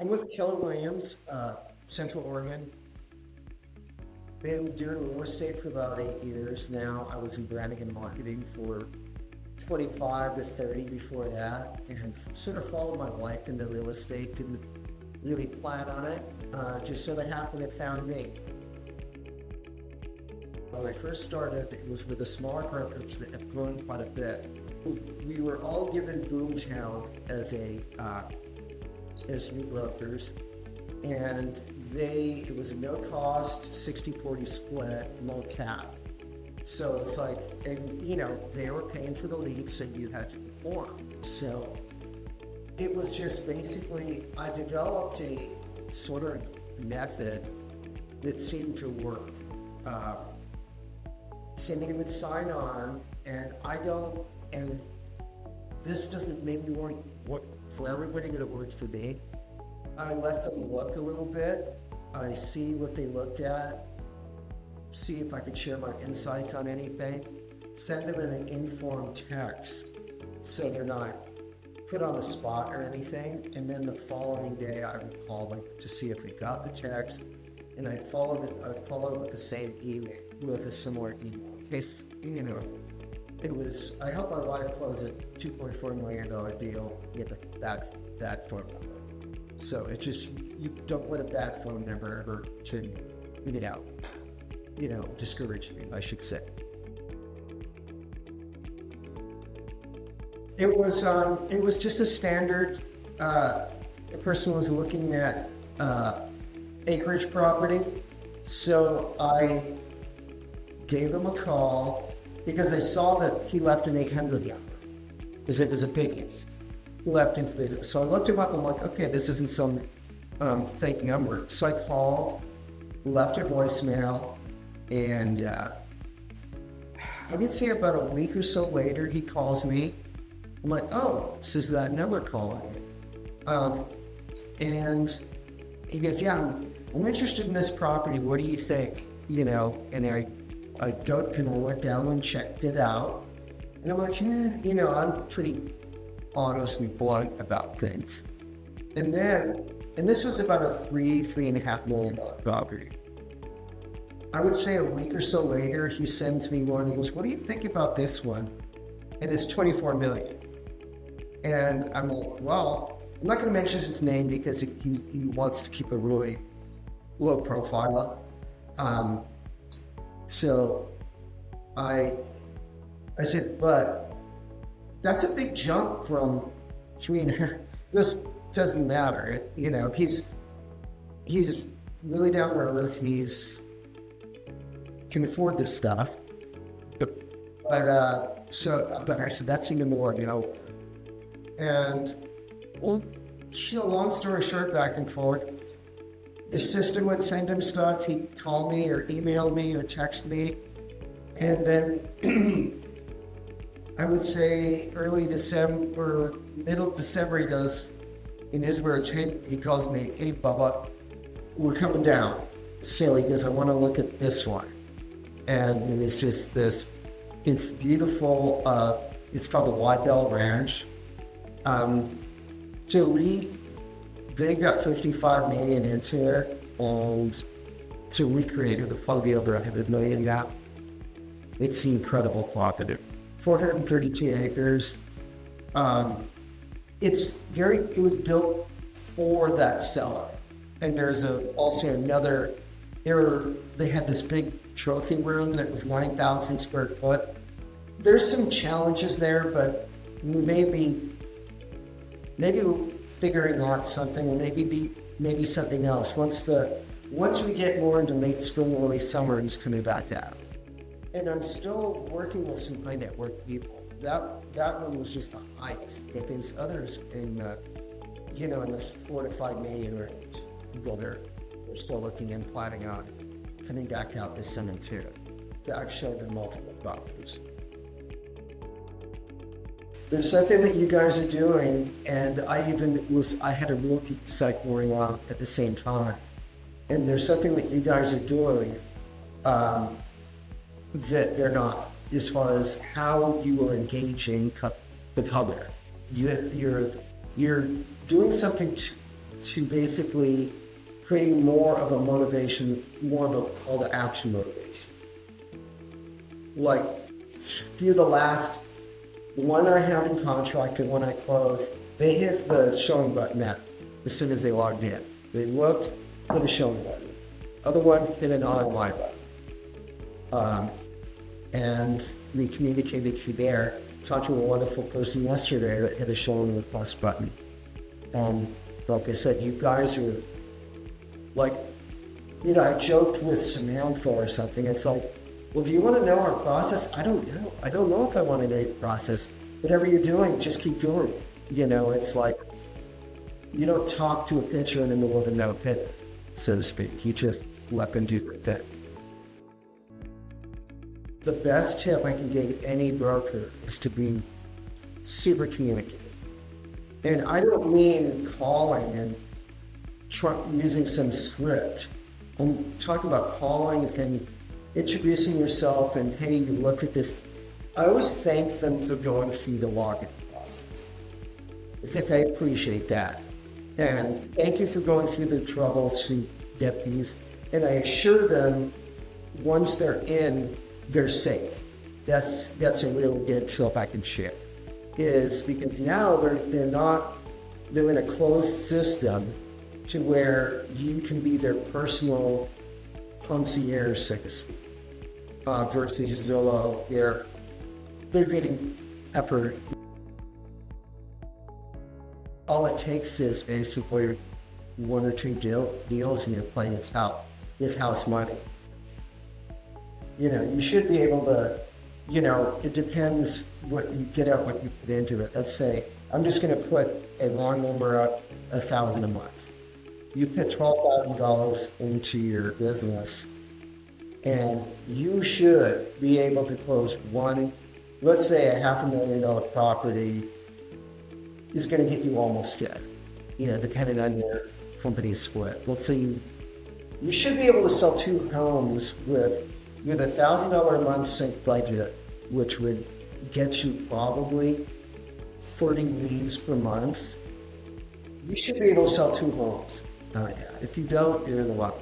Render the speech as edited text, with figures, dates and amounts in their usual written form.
I'm with Keller Williams, Central Oregon. Been doing real estate for about 8 years now. I was in branding and marketing for 25 to 30 before that, and sort of followed my wife into real estate. Didn't really plan on it. Just sort of happened it found me. When I first started, it was with a smaller brokerage that had grown quite a bit. We were all given Boomtown as new brokers, and it was a no cost 60-40 split, no cap. So it's like, and they were paying for the leads, so you had to perform. So it was just basically, I developed a sort of method that seemed to work. Somebody would sign on, and this doesn't make me work for everybody that it works for me. I let them look a little bit. I see what they looked at, see if I could share my insights on anything, send them an informed text so they're not put on the spot or anything. And then the following day I would call them to see if they got the text, and I'd follow with the same email, with a similar email. In case, I helped my wife close a $2.4 million deal with that phone number. So it just, you don't let a bad phone number ever discourage me, I should say. It was just a standard, the person was looking at acreage property. So I gave him a call because I saw that he left an 800 number because it was a business. He left his business. So I looked him up and I'm like, okay, this isn't some fake number. So I called, left a voicemail, and I would say about a week or so later, he calls me. I'm like, oh, this is that number calling. And he goes, yeah, I'm interested in this property. What do you think? And I went down and checked it out. And I'm like, I'm pretty honest and blunt about things. And this was about a $3.5 million property. I would say a week or so later, he sends me one. He goes, what do you think about this one? And it's $24 million. And I'm like, well, I'm not going to mention his name because he wants to keep a really low profile. So I said, but that's a big jump from this doesn't matter. He's really down to earth. He's can afford this stuff. But I said, that's even more, And long story short, back and forth, the system would send him stuff. He'd call me or email me or text me. And then I would say early December, middle of December, he does, in his words, he calls me, hey, Bubba, we're coming down. So he goes, I want to look at this one. And it's just this, it's beautiful. It's called the Waddell Ranch. They got $55 million into it, and to recreate it, it'll probably be over $100 million now. It's incredible property. 432 acres. It was built for that seller. And there's also another, they had this big trophy room that was 9,000 square foot. There's some challenges there, but maybe figuring out something, or maybe something else. Once we get more into late spring, early summer, he's coming back down. And I'm still working with some high net worth people. That one was just the highest. But there's others in the 4 to 5 million range. Well, they're still looking and planning on coming back out this summer too. I've showed them multiple properties. There's something that you guys are doing, and I had a real site going on at the same time. And there's something that you guys are doing that they're not, as far as how you are engaging the public. You're doing something to basically creating more of a motivation, more of a call to action motivation. Like, through the last one I have in contract and one I closed, they hit the showing button as soon as they logged in. They looked for the showing button. Other one hit an ROI button. And we communicated through there. Talked to a wonderful person yesterday that hit a showing request button. And like I said, you guys are like, I joked with Samantha or something. It's like, well, do you want to know our process? I don't know. I don't know if I want to know your process. Whatever you're doing, just keep doing it. It's like, you don't talk to a pitcher in the middle of a no-hitter, so to speak. You just let them do their thing. The best tip I can give any broker is to be super communicative. And I don't mean calling and using some script. I'm talking about calling and introducing yourself and, hey, you look at this. I always thank them for going through the login process. It's like, I appreciate that. And thank you for going through the trouble to get these. And I assure them, once they're in, they're safe. That's a real good tip I can share. Is because now they're in a closed system to where you can be their personal concierge, so to speak, versus Zillow, where they're getting peppered. All it takes is basically one or two deals and you're playing with house money. You should be able to, it depends what you get out, what you put into it. Let's say, I'm just going to put a long number up, $1,000 a month. You put $12,000 into your business and you should be able to close one, let's say a $500,000 property is going to get you almost dead, depending on your company split. Let's say you should be able to sell 2 homes with a $1,000 a month CINC budget, which would get you probably 30 leads per month. You should be able to sell 2 homes. If you don't, you're in the luck.